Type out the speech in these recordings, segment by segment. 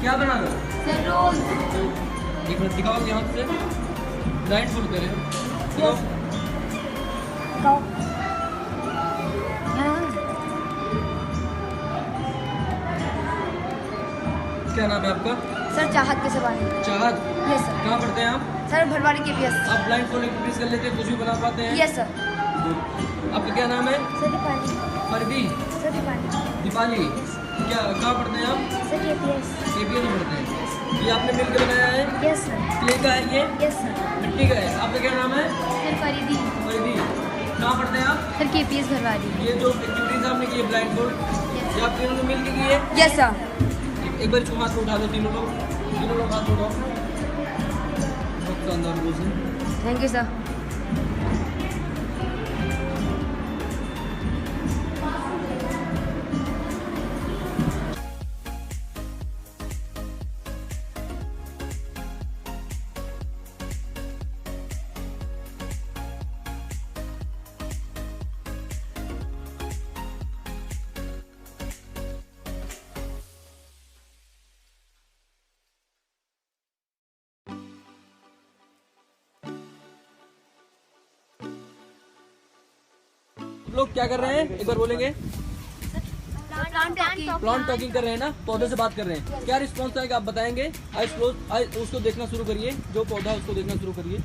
क्या बना रहे हो? Sir role. एक मिनट दिखाओ यहाँ से, ब्लाइंड फोल्ड करें। दिखाओ। क्या नाम है आपका? सर चाहत के सवाल। चाहत। Yes sir. कहाँ पढ़ते हैं आप? सर भरवाड़ी के पीएस। आप ब्लाइंड फोल्ड एक्टिविटीज कर लेते हैं, कुछ भी बना पाते हैं? Yes sir. आपका क्या नाम है? सर दीपाली। परवी। सर दीपाली। दीपाली। क्या कहाँ पढ़ते हैं आप? Sir KPS. केपीएस में पढ़ते हैं। ये आपने मिलकर बनाया है? Yes sir. क्ले का है ये? Yes sir. मिट्टी का है। आपका क्या नाम है? सर फरीदी। परिधि। कहाँ पढ़ते हैं आप? Sir KPS Bharwari. ये जो एक्टिविटीज आपने की है ब्लाइंड फोल्ड, ये आप तीनों ने मिलकर की है? Yes sir. एक बार इसको हाथ में उठा दो, तीनों लोग हाथ उठाओ। बहुत शानदार रोज है। Thank you sir. लोग क्या कर रहे हैं, एक बार बोलेंगे? प्लांट टॉकिंग कर रहे हैं ना, पौधे से बात कर रहे हैं। क्या रिस्पॉन्स आएगा आप बताएंगे? आइज क्लोज, आइज उसको देखना शुरू करिए, जो पौधा है उसको देखना शुरू करिए।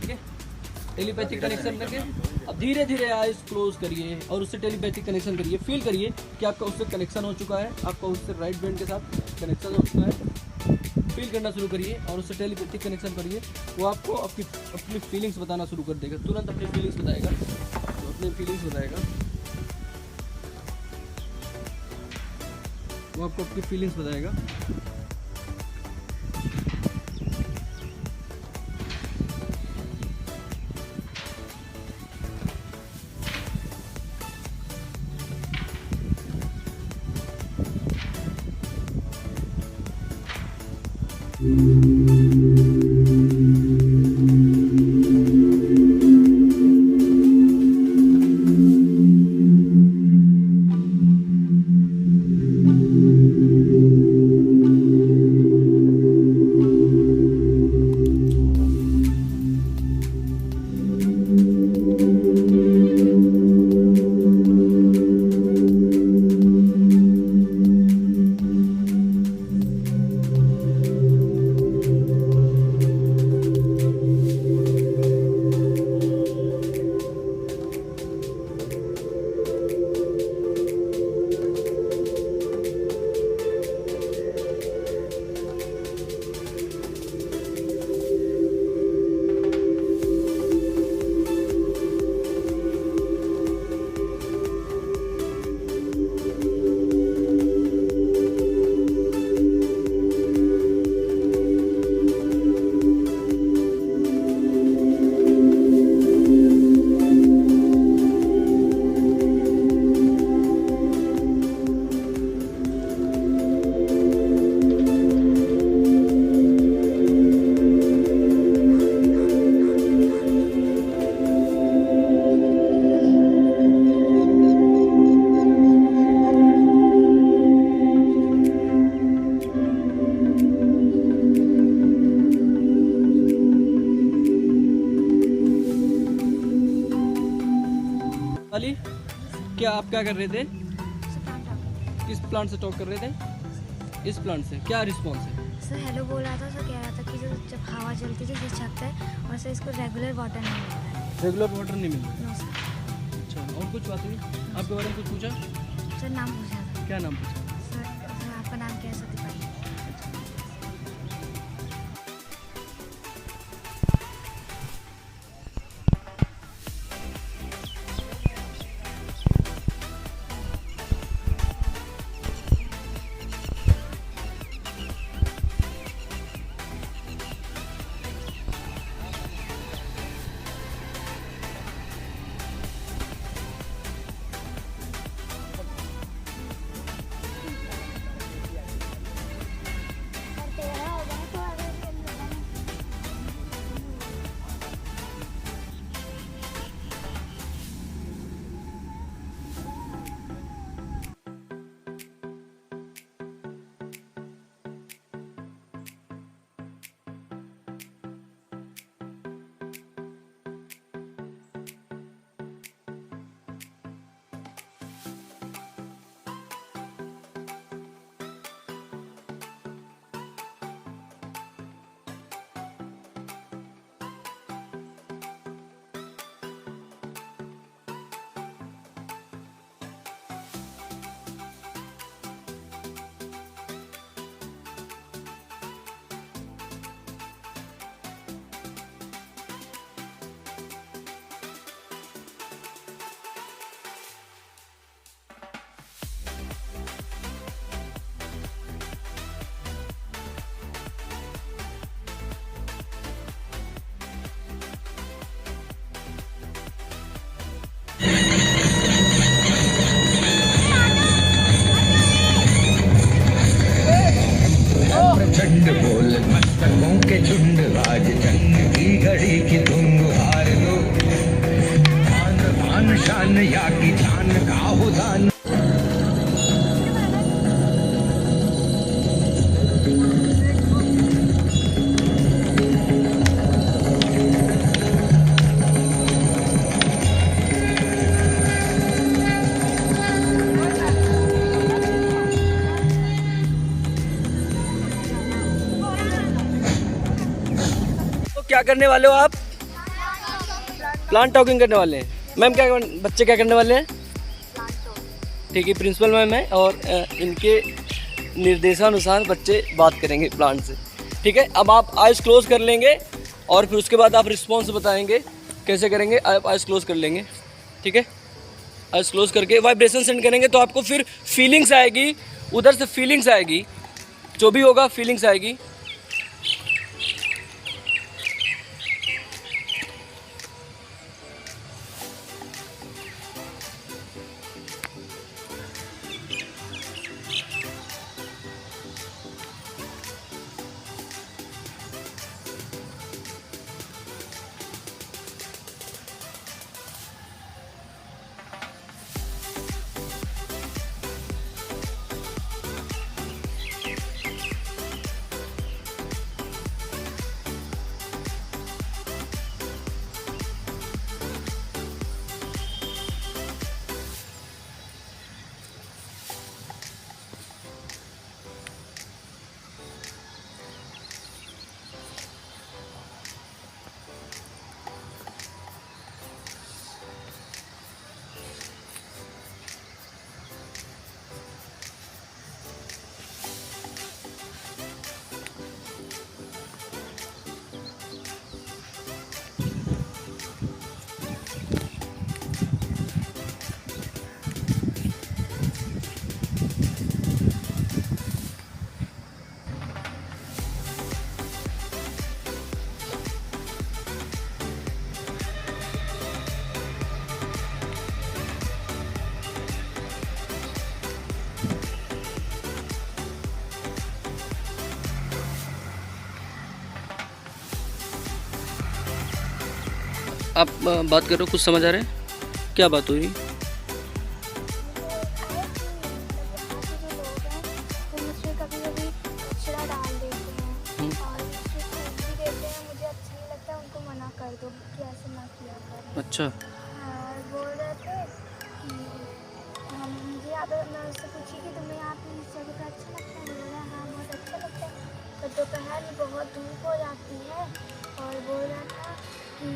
ठीक है, टेलीपैथिक कनेक्शन करके अब धीरे धीरे आइज क्लोज करिए और उससे टेलीपैथिक कनेक्शन करिए। फील करिए कि आपका उससे कनेक्शन हो चुका है, आपका उससे राइट ब्रेन के साथ कनेक्शन हो चुका है। फील करना शुरू करिए और उससे टेलीपैथिक कनेक्शन करिए। वो आपको अपनी फीलिंग्स बताना शुरू कर देगा, तुरंत अपनी फीलिंग्स बताएगा, तो अपनी फीलिंग्स बताएगा। वो आपको अपनी फीलिंग्स बताएगा। वाली, क्या आप क्या कर रहे थे? किस प्लांट से टॉक कर रहे थे? इस प्लांट से। क्या रिस्पॉन्स है? सर हेलो बोल रहा था। सर कह रहा था कि जो जब हवा चलती थी जिस छत पे, और सर इसको रेगुलर वाटर नहीं मिल रहा है। रेगुलर वाटर नहीं मिल रहा? No sir. अच्छा, और कुछ बात हुई? आपके बारे में कुछ पूछा? सर नाम पूछा था। क्या नाम पूछा? सर आपका नाम क्या है? सर दीपाली। झुंड बोल मस्तकों के झुंड आज जंग की घड़ी की धुन हार लो भान भान शान या की जान का हो दान तो क्या करने वाले हो आप? प्लांट टॉकिंग करने वाले हैं। मैम क्या बच्चे क्या करने वाले हैं? ठीक है, प्रिंसिपल मैम है और इनके निर्देशानुसार बच्चे बात करेंगे प्लांट से। ठीक है, अब आप आइज़ क्लोज कर लेंगे और फिर उसके बाद आप रिस्पॉन्स बताएंगे कैसे करेंगे। आप आइज़ क्लोज कर लेंगे, ठीक है। आइज़ क्लोज करके वाइब्रेशन सेंड करेंगे तो आपको फिर फीलिंग्स आएगी, उधर से फीलिंग्स आएगी, जो भी होगा फीलिंग्स आएगी। आप बात करो, कुछ समझ आ रहा है? क्या बात हुई? वो मुझे कभी कभी कचरा डाल देते हैं और मुझे फूक भी देते हैं। मुझे अच्छा नहीं लगता, उनको मना कर दो कि ऐसे ना किया करें। अच्छा, और बोल रहे थे कि हम मुझे यहाँ पे, मैं उससे पूछी कि तुम्हें यहाँ पे इस जगह पे अच्छा लगता है? बोल रहा हाँ बहुत अच्छा लगता है, पर दोपहर में बहुत धूप हो जाती है। और बोल रहा था कि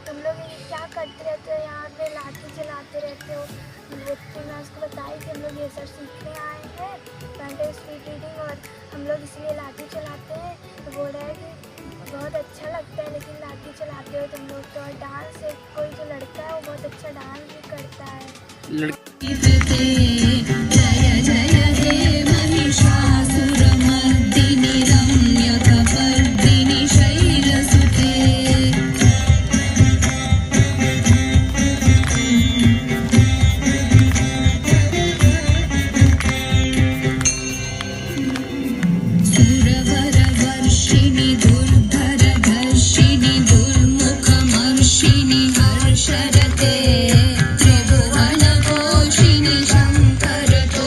तुम लोग ये क्या करते रहते हो, यहाँ पे लाठी चलाते रहते हो। तो मैं उसको बताई कि हम लोग ये सब सीखने आए हैं, पेंटिंग स्पीड रीडिंग, और हम लोग इसलिए लाठी चलाते हैं। तो बोल रहा है कि बहुत अच्छा लगता है, लेकिन लाठी चलाते हो तुम लोग तो। और डांस, एक कोई जो लड़का है वो बहुत अच्छा डांस भी करता है। जय जय हे महिषासुरमर्दिनि रम्यकपर्दिनि शैलसुते सुरवरवर्षिणि दुर्धरधर्षिणि दुर्मुखमर्षिणि हर्षरते त्रिभुवनपोषिणि शङ्करतो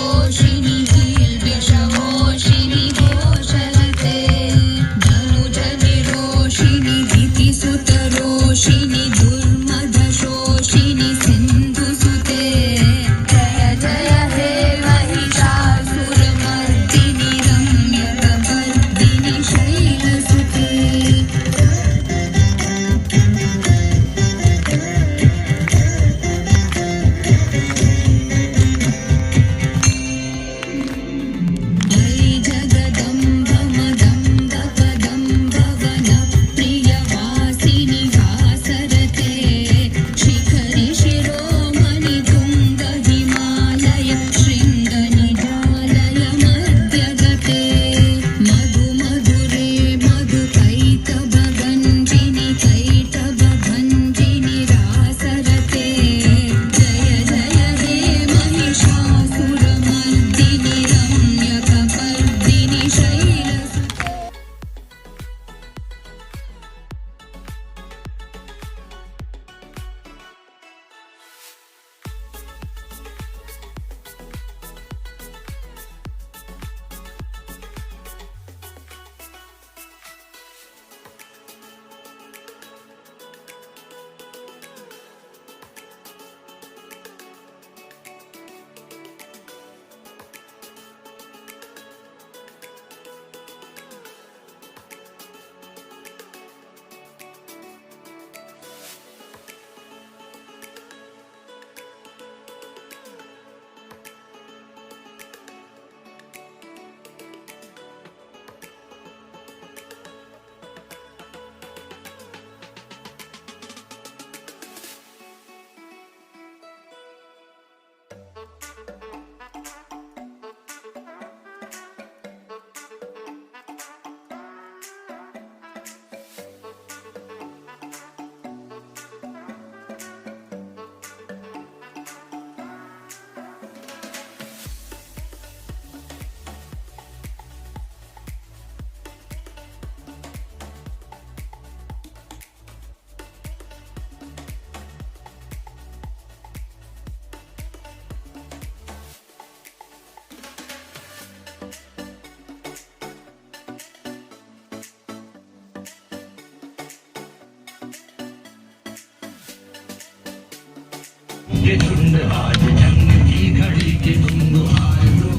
के झुंड आज जंग की घड़ी की तुम हार लो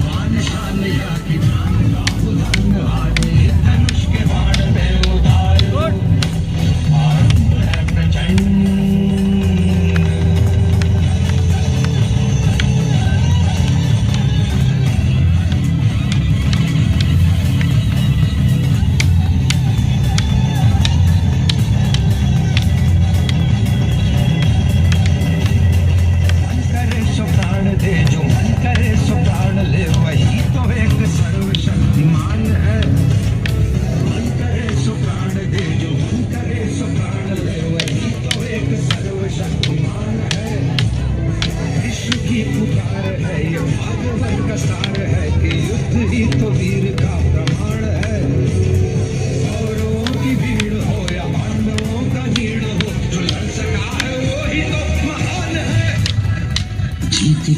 मान शान या की जान का उधंग आज ये धनुष के बाण पे उतार लो आरंभ है प्रचंड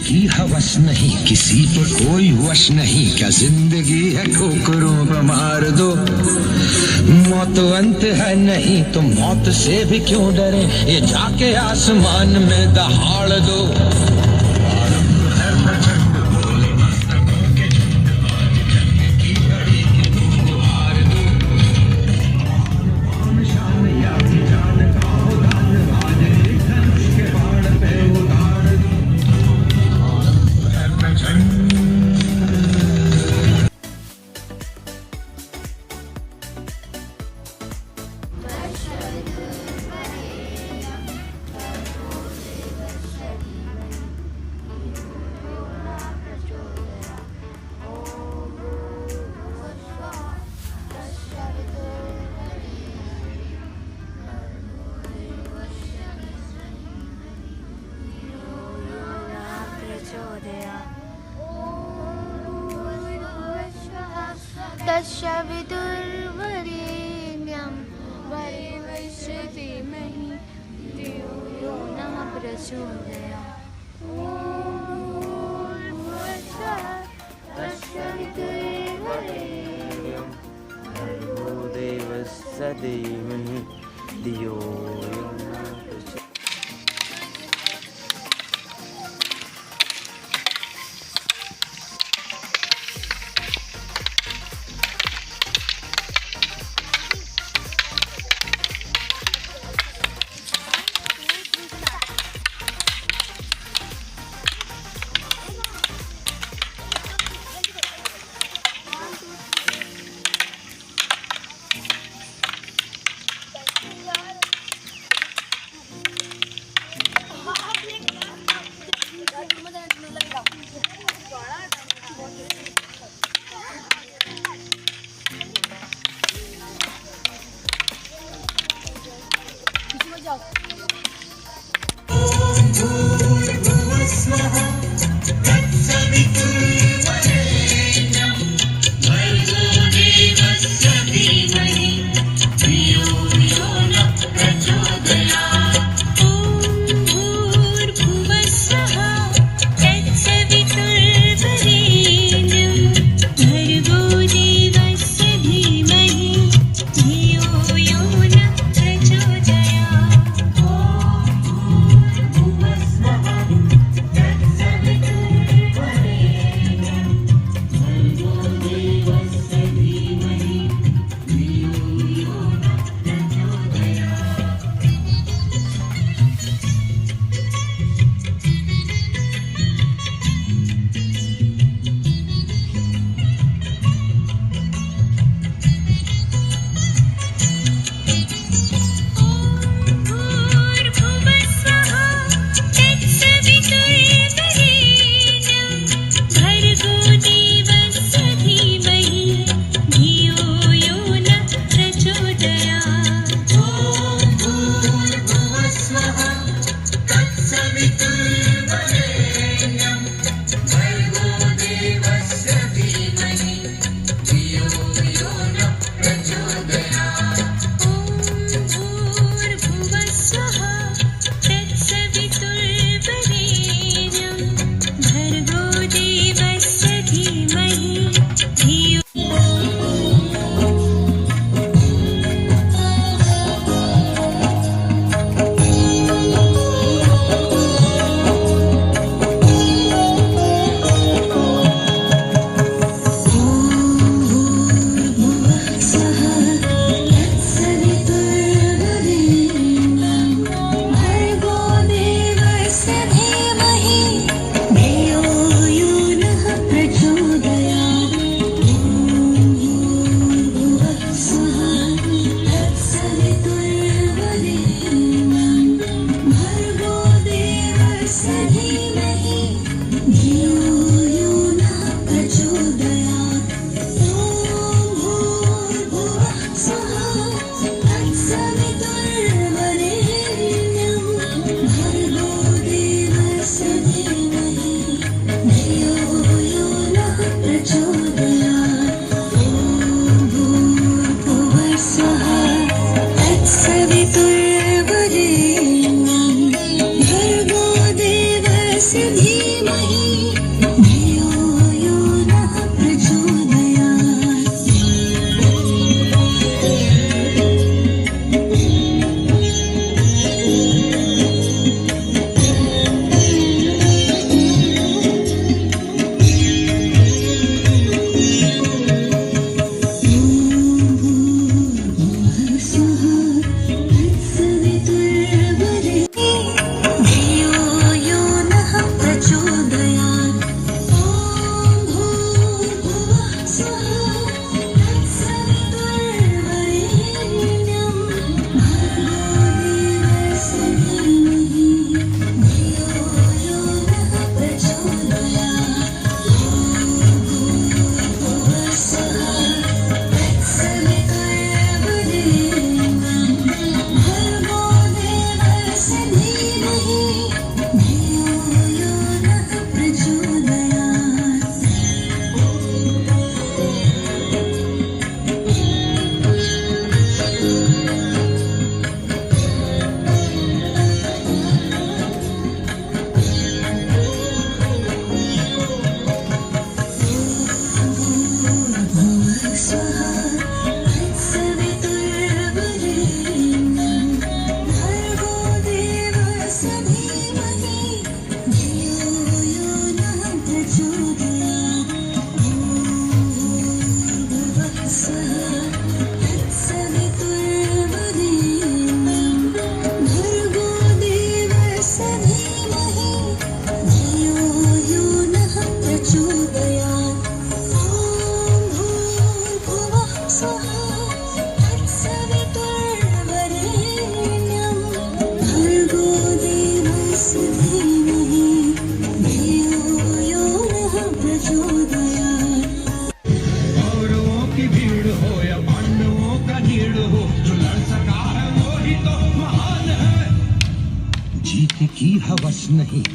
की हवस नहीं किसी पे कोई वश नहीं क्या जिंदगी है ठोकरों पर मार दो मौत अंत है नहीं तो मौत से भी क्यों डरे ये जाके आसमान में दहाड़ दो आरंभ है प्रचंड बोले मस्तकों के झुंड आज जंग की घड़ी की तुम हार दो मान शान या की जान का उदान आज एक धनुष के बाण पे उतार दो तत्सवितुर्वरेण्यं भर्गो धीमहि धियो यो नः प्रचोदयात् ॐ भूर्भुवस्सुवः तत्सवितुर्वरेण्यं भर्गो देवस्य धीमहि धियो यो नः प्रचोदयात्।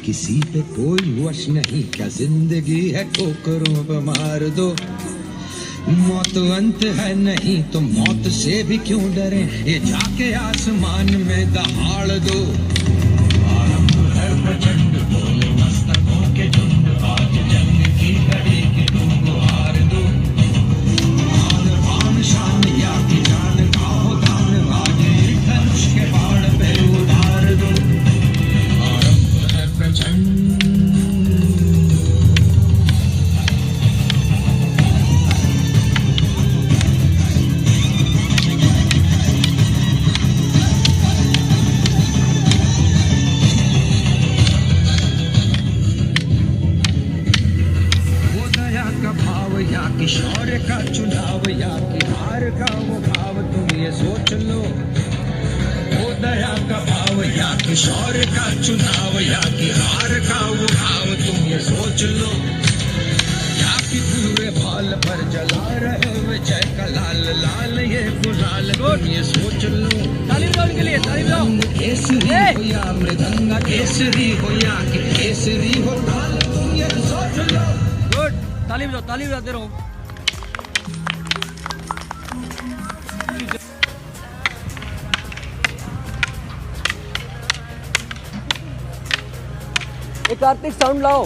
किसी पे कोई वश नहीं, क्या जिंदगी है ठोकरों पे मार दो। मौत अंत है नहीं तो मौत से भी क्यों डरे, ये जाके आसमान में दहाड़ दो। आरंभ है प्रचंड बोले मस्तकों के झुंड, आज जंग की घड़ी की तुम हार दो। आन बान शान या की जान का हो दान, आज एक धनुष के बाण पे उतार दो। आरंभ है प्रचंड। या कि शौर्य का चुनाव या कि हार का वो भाव, तुम ये सोच लो। वो दया का भाव या कि शौर्य का चुनाव या कि हार का वो भाव, तुम ये सोच लो। या कि पूरे बाल पर जला रहे विजय का लाल लाल ये गुलाल, तुम ये सोच लो। ताली बजाओ उनके लिए, ताली बजाओ। केसरी हो या मृदंगा केसरी हो या कि केसरी हो ताल, तुम ये सोच लो। गुड, ताली बजाओ, ताली बजाते रहो। एक कार्तिक साउंड लाओ।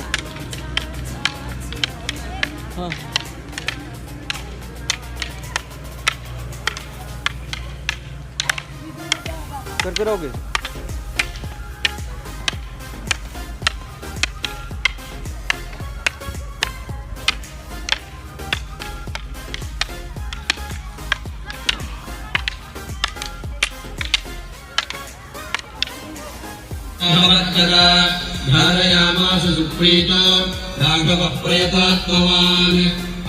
हाँ करते रहोगे। धारयामास सुप्रीतो राघवः प्रयतात्मवान्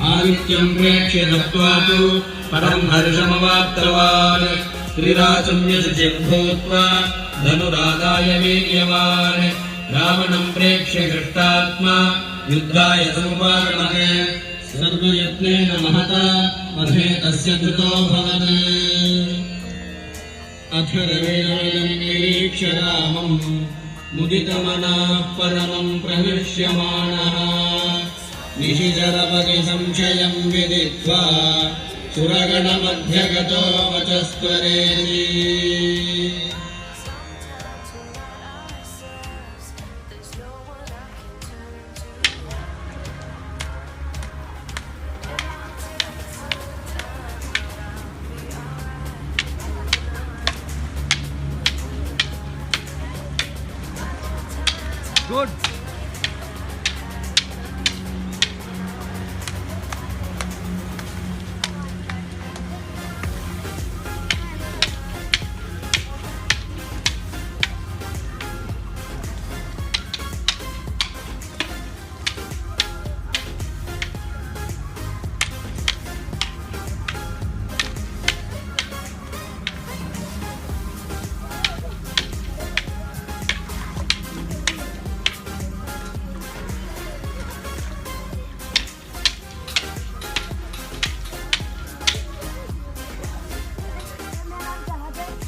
आदित्यं प्रेक्ष्य दत्त्वा तु परं हर्षमवाप्तवान् श्रीराचम्यशुचिं भूत्वा धनुरादाय वीर्यवान् रावणं प्रेक्ष्य हृष्टात्मा युद्धाय समुपागमः सर्वयत्नेन महता वधे तस्य धृतोऽभवत् अथर्वेणं निरीक्ष्य रामं मुदितमनः परमं प्रहृष्यमाणः निशिचरपति संशयं विदित्वा सुरगणमध्यगतो वचस्त्वरेति। गुड,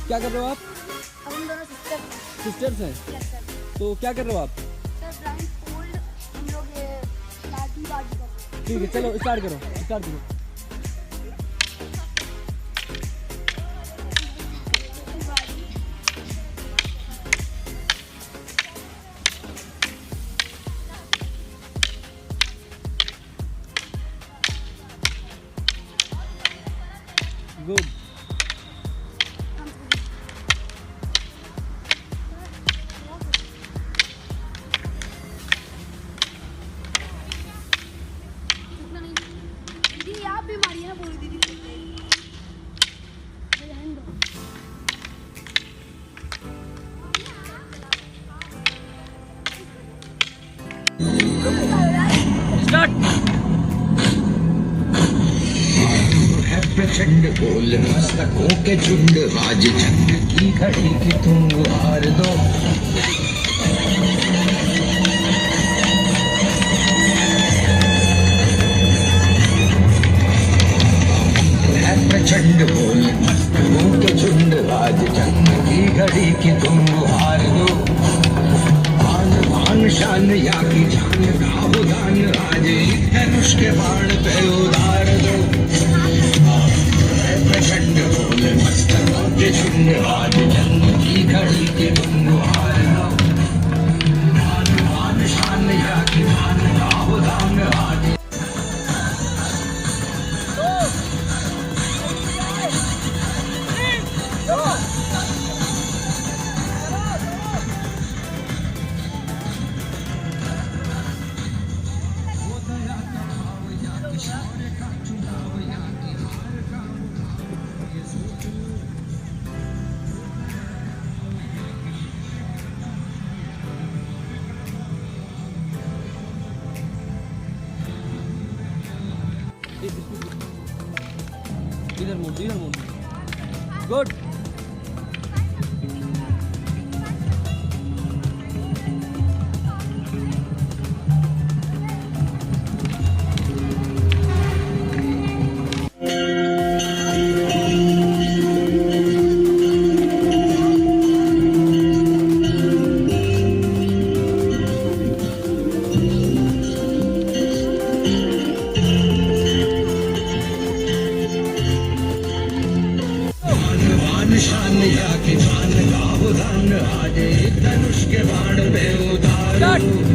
क्या कर रहे हो आप? अब हम दोनों सिस्टर्स हैं। तो क्या कर रहे हो आप? सर ब्लाइंड फोल्ड हम लोग ये लाठी बाजी करते हैं। ठीक है, चलो स्टार्ट करो, स्टार्ट करो। गुड, दीदी आप भी मारिए ना पूरी दीदी। स्टार्ट। है प्रचंड बोल मस्तकों के झुंड, आज जंग की घड़ी की तुम हार दो। है प्रचंड बोल मस्तकों के झुंड, आज जंग की घड़ी की तुम हार दो। आन बान या की जान का उदान आज धनुष के बाण पे उतार दो प्रचंड बोल मस्तकों के झुंड आज जन्म की घड़ी के तुम हार लो मान शान या की जान का उदान आज इधर मूव गुड शान या की जान का उदान आज धनुष के बाण पे उतार आरंभ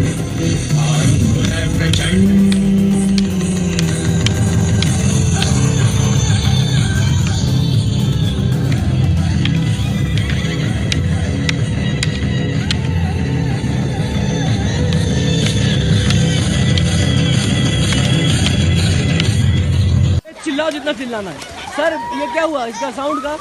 है प्रचंड चिल्लाओ जितना चिल्लाना है सर। ये क्या हुआ इसका साउंड का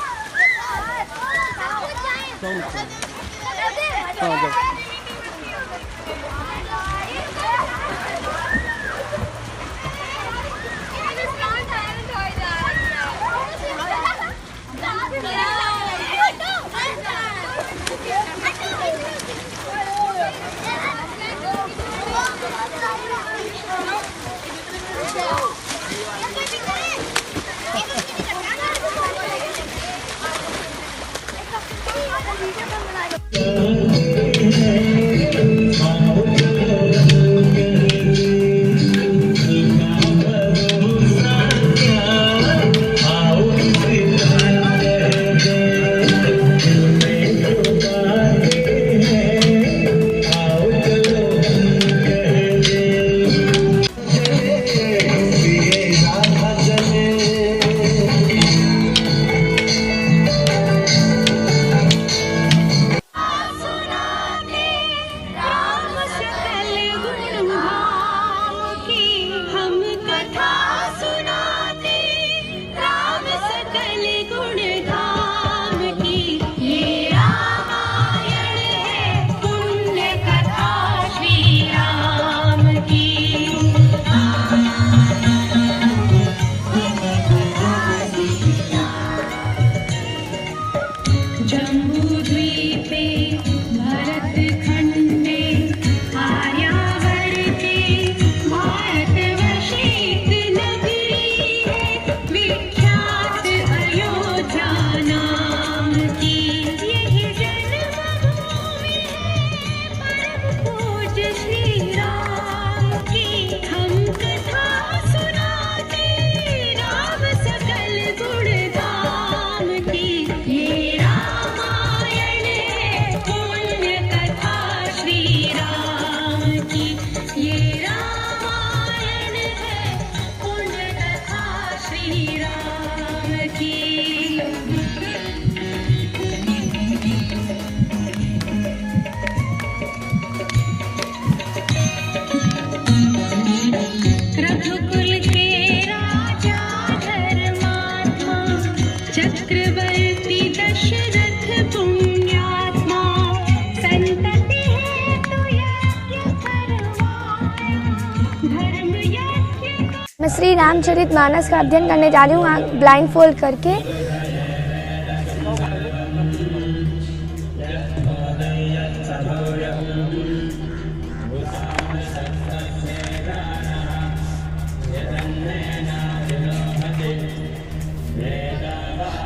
मैं श्री रामचरितमानस का अध्ययन करने जा रही हूँ ब्लाइंड फोल्ड करके।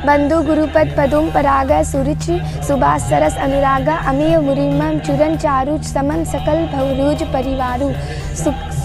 बंधु गुरुपद पदुम पराग सुरुचि सुभाष सरस अनुरागा अमीय मुरिमम चूरन चारु समन सकल भवरूज परिवारु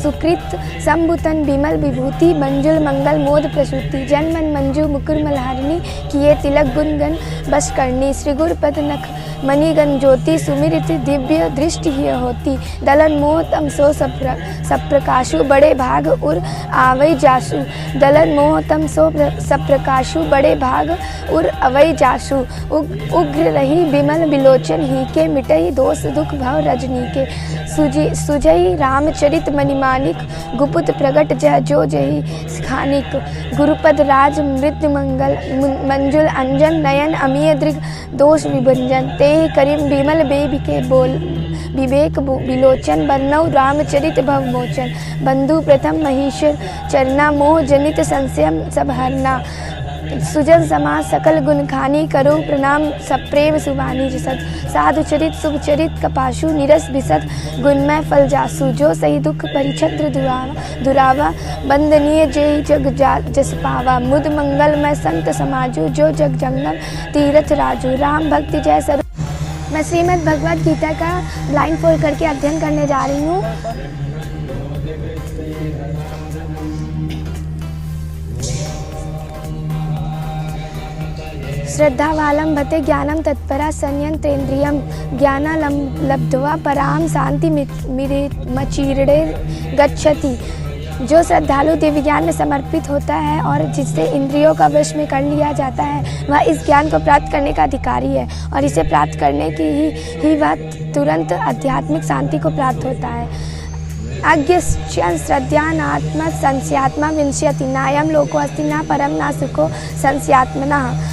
सुकृत संभुतन विमल विभूति मंजुल मंगल मोद प्रसूति जनमन मंजू मुकुर मल्हारिणी किए तिलक गुणगन बस करनी श्री गुरुपद नख मणिगन ज्योति सुमिरित दिव्य दृष्टि ही होती दलन मोह तम सो सप्रकाशु बड़े भाग उर आवई जासु दलन मोह तम सो सप्रकाशु बड़े भाग उर अवई जासु उग्र रही विमल विलोचन ही के मिटई दोष दुख भव रजनी के सुजई रामचरित मणिमानिक गुपुत प्रगट जह जो जही खानिक गुरुपद राज मृत्यु मंगल मंजुल अंजन नयन अमीय दृग दोष विभंजन ते करीम विमल बेबिके बोल विवेक विलोचन बन्नौ रामचरित भवमोचन बंधु प्रथम महेश्वर चरना मोह जनित संशयम सब हरना सुजन समाज सकल गुण खानी करो प्रणाम सप्रेम सुबानी जसद साधु चरित शुभ चरित कपाशु निरस बिसद गुणमय फल जासु जो सही दुख परिछत्र दुरावा बंदनीय जय जग जस पावा मुद मंगल में संत समाजु जो जग जंगम तीरथ राजू राम भक्ति जय सर। मैं श्रीमद् भगवद गीता का ब्लाइंड फोल्ड करके अध्ययन करने जा रही हूँ। श्रद्धावालंबते ज्ञानम तत्परा संयंत्रेन्द्रियम ज्ञानालब्ध्वा पराम शांति मचीर्णे गच्छति। जो श्रद्धालु दिव्य ज्ञान में समर्पित होता है और जिससे इंद्रियों का वश में कर लिया जाता है वह इस ज्ञान को प्राप्त करने का अधिकारी है और इसे प्राप्त करने की ही वह तुरंत आध्यात्मिक शांति को प्राप्त होता है। अज्ञश्च श्रद्धानात्म संस्यात्मा विंशति नायम लोको अस्ति न परम न सुखो संस्यात्मनः।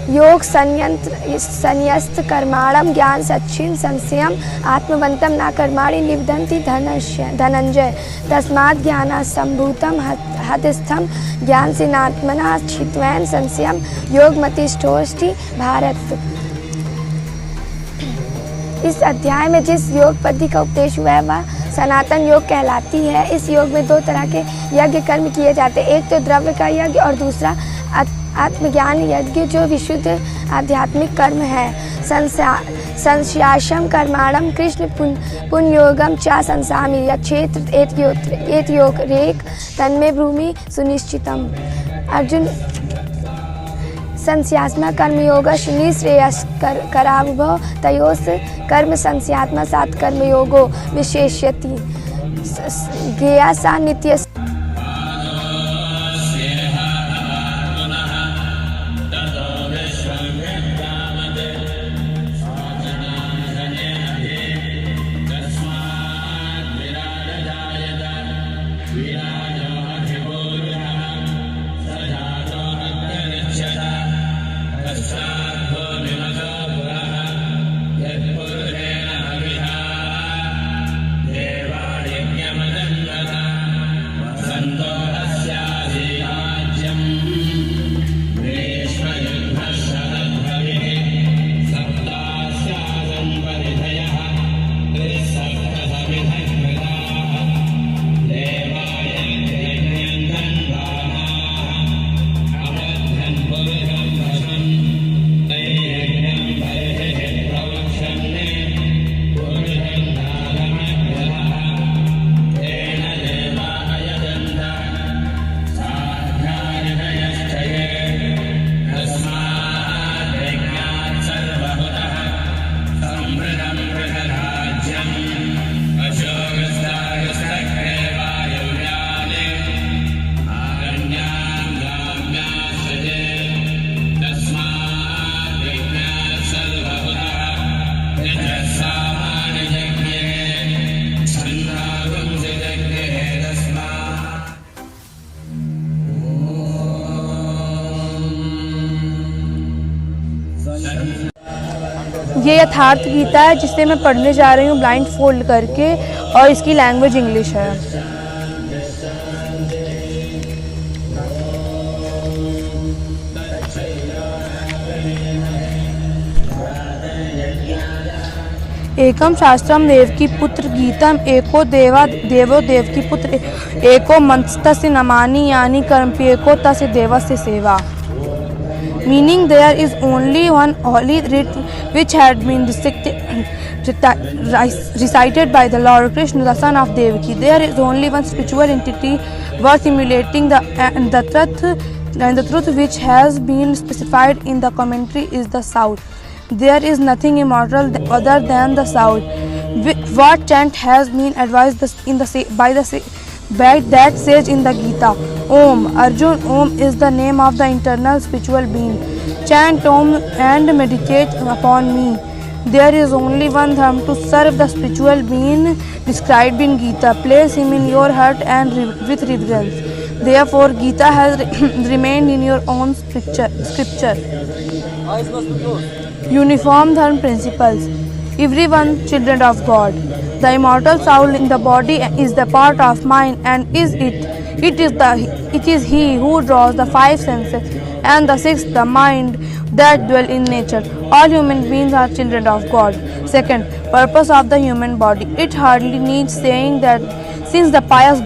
योग संन्यस्त कर्माणम ज्ञान सच्चिन संशयम आत्मवंतम न कर्माणि निबधन्ति धनंजय तस्मात् ज्ञान संभूतम हदस्थम ज्ञान सिनात्मना छित्वैन संशयम योगमतिष्ठोष्टि भारत। इस अध्याय में जिस योग पद्धति का उपदेश हुआ है वह सनातन योग कहलाती है। इस योग में दो तरह के यज्ञ कर्म किए जाते हैं, एक तो द्रव्य का यज्ञ और दूसरा आत्मज्ञान यज्ञ जो विशुद्ध आध्यात्मिक कर्म है। संस्याशम कर्माणम कृष्ण पुण्योगम चा संसामी यक्षेत्र एतयोग रेक तन्मे भूमि सुनिश्चितम। अर्जुन संस्यात्मा कर्मयोग शनि श्रेयस करावभो तयोस कर्म संस्यात्मा सात कर्मयोगो विशेष्यति ज्ञेया सा नित्य। ये यथार्थ गीता है जिसे मैं पढ़ने जा रही हूँ ब्लाइंड फोल्ड करके और इसकी लैंग्वेज इंग्लिश है। एकम शास्त्रम देवकी पुत्र गीतम एको देवो देवकी पुत्र एको मंत्र तस्य नमानि यानि कर्मप्येको तस्य देवस्य सेवा। meaning there is only one holy writ which had been recited by the Lord Krishna, the son of Devaki. There is only one spiritual entity worth emulating, the truth which has been specified in the commentary is the soul. There is nothing immortal other than the soul. What chant has been advised by that sage in the Gita? Om. Arjun, Om is the name of the internal spiritual being. Chant Om and meditate upon me. There is only one dharma to serve the spiritual being described in Gita. Place him in your heart and with reverence. Therefore, Gita has remained in your own scripture. Eyes must be closed. Uniform dharma principles. Everyone children of God. The immortal soul in the body is the part of mind, and it is he who draws the five senses, and the sixth, the mind, that dwell in nature. All human beings are children of God. Second, purpose of the human body. It hardly needs saying that since the pious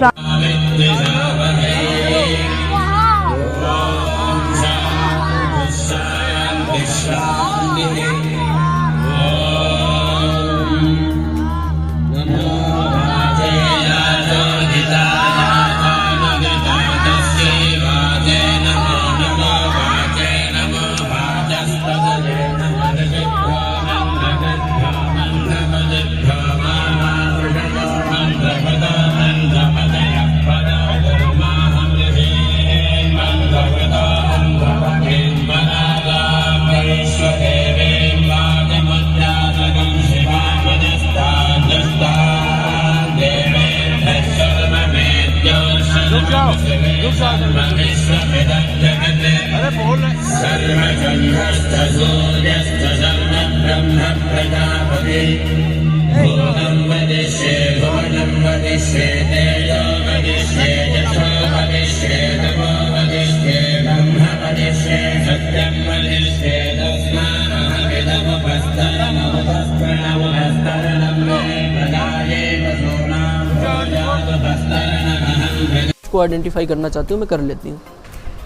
को identify करना चाहती हूँ मैं कर लेती हूँ।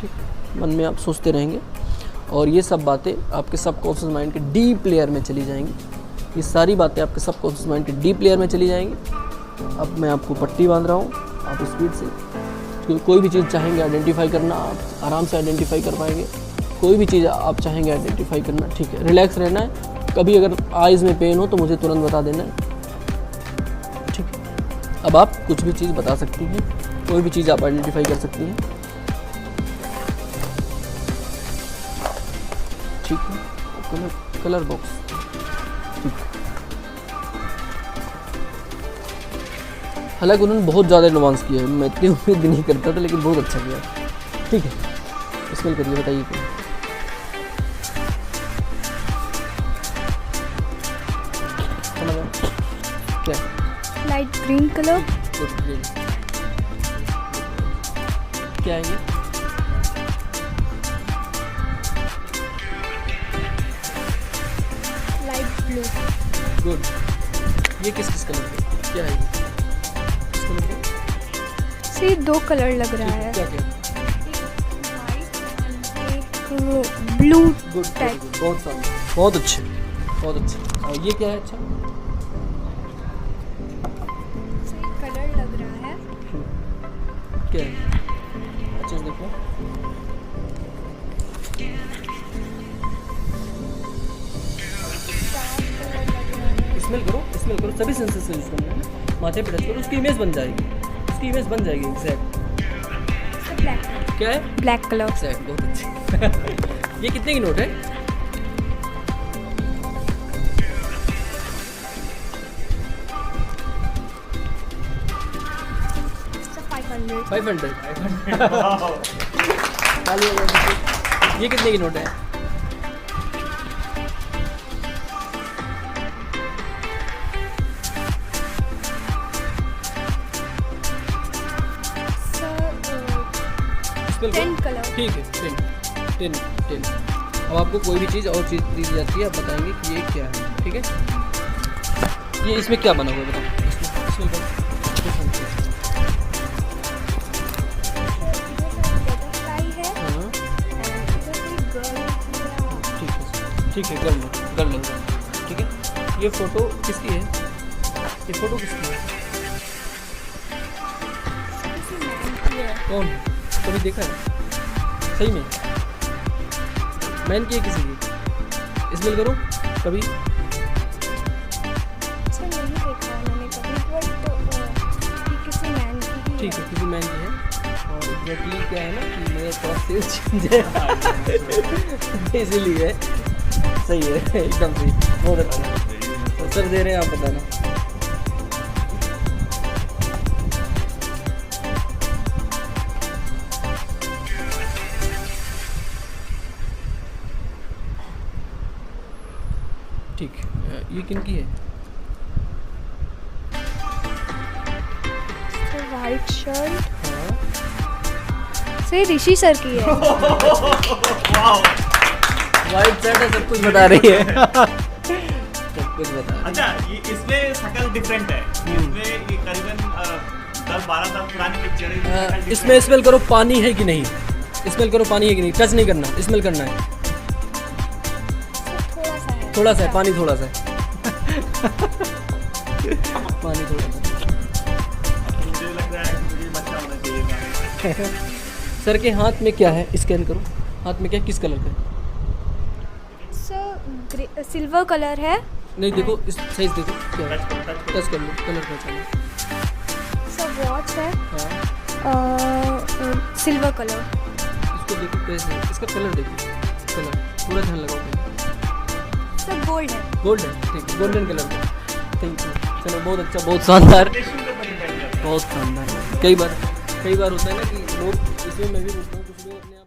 ठीक, मन में आप सोचते रहेंगे और ये सब बातें आपके सबकॉन्शियस माइंड के डीप लेयर में चली जाएंगी। ये सारी बातें आपके सबकॉन्शियस माइंड के डीप लेयर में चली जाएंगी। अब मैं आपको पट्टी बांध रहा हूँ, आप स्पीड से कोई भी चीज़ चाहेंगे आइडेंटिफाई करना, आप आराम से आइडेंटिफाई कर पाएंगे। कोई भी चीज़ आप चाहेंगे आइडेंटिफाई करना, ठीक है। रिलैक्स रहना है। कभी अगर आइज़ में पेन हो तो मुझे तुरंत बता देना है, ठीक है। अब आप कुछ भी चीज़ बता सकती हैं, कोई भी चीज़ आप आइडेंटिफाई कर सकती हैं, ठीक है। कलर बॉक्स, ठीक है। हालांकि उन्होंने बहुत ज़्यादा एडवांस किया है, मैं इतनी उम्मीद नहीं करता था, लेकिन बहुत अच्छा किया, ठीक है। स्मेल करिए, बताइए क्या? Light green colour. ग्रीन क्या है ये? Light blue. गुड। ये किस कलर का क्या है? किस कलर का? सी दो कलर लग रहा है, क्या क्या? Blue good, type. बहुत सारे, बहुत अच्छे, बहुत अच्छे। और ये क्या है? अच्छा, कलर लग रहा है। क्या है? अच्छे से देखो। स्मेल करो, स्मेल करो, सभी सेंसेस से यूज करना है। माथे पे टच करो, उसकी इमेज बन जाएगी, उसकी इमेज बन जाएगी एग्जैक्ट। क्या है? Black colour. एग्जैक्ट, बहुत अच्छी। ये कितने की नोट है? $500। ये कितने की नोट है? ठीक है, 10। अब आपको कोई भी चीज़ और चीज़ दी जाती है, आप बताएंगे कि ये क्या है, ठीक है। ये इसमें क्या बना हुआ है बताओ? इसमें ठीक है, कर लो। ठीक है, ये फोटो किसकी है? ये फोटो किसकी है? कौन? कभी देखा है सही में? मैन की है किसी की? स्मेल करो कभी। अच्छा नहीं देखा है मैंने कभी, बट किसी मैन की ठीक है, किसी मैन की है। और एग्जैक्टली क्या है ना कि मेरा थोड़ा सेल्स चेंज है इसीलिए सही है, एकदम सही, बहुत अच्छा। तो सर दे रहे हैं, आप बताना। ठीक, ये किन की है? वाइट शर्ट हाँ, से ऋषि सर की है। वाइट शर्ट है, सब कुछ बता रही है सब कुछ बता रही अच्छा, ये इसमें शकल डिफरेंट है। इसमें ये करीबन 10-12 साल पुरानी पिक्चर है। इसमें स्मेल करो पानी है कि नहीं, स्मेल करो पानी है कि नहीं, टच नहीं करना, स्मेल करना है। थोड़ा सा है, थोड़ा सा है पानी, थोड़ा सा है पानी थोड़ा सा। मुझे लग रहा है कि मुझे बच्चा होना चाहिए गाने का। सर के हाथ में क्या है? स्कैन करो, हाथ में क्या, किस कलर का है? सर सिल्वर कलर है। नहीं देखो, इस साइज देखो क्या है, टच करो, टच कर लो, कलर पहचानो। सर वॉच है हाँ, सिल्वर कलर। इसको देखो कैसे, इसका कलर देखो, कलर पूरा ध्यान लगाओ पहले। सर गोल्ड है। गोल्ड है, ठीक है, गोल्डन कलर का। थैंक यू, चलो बहुत अच्छा, बहुत शानदार, बहुत शानदार। कई बार होता है ना कि लोग, इसमें मैं भी बोलता हूँ, कुछ लोग अपने आप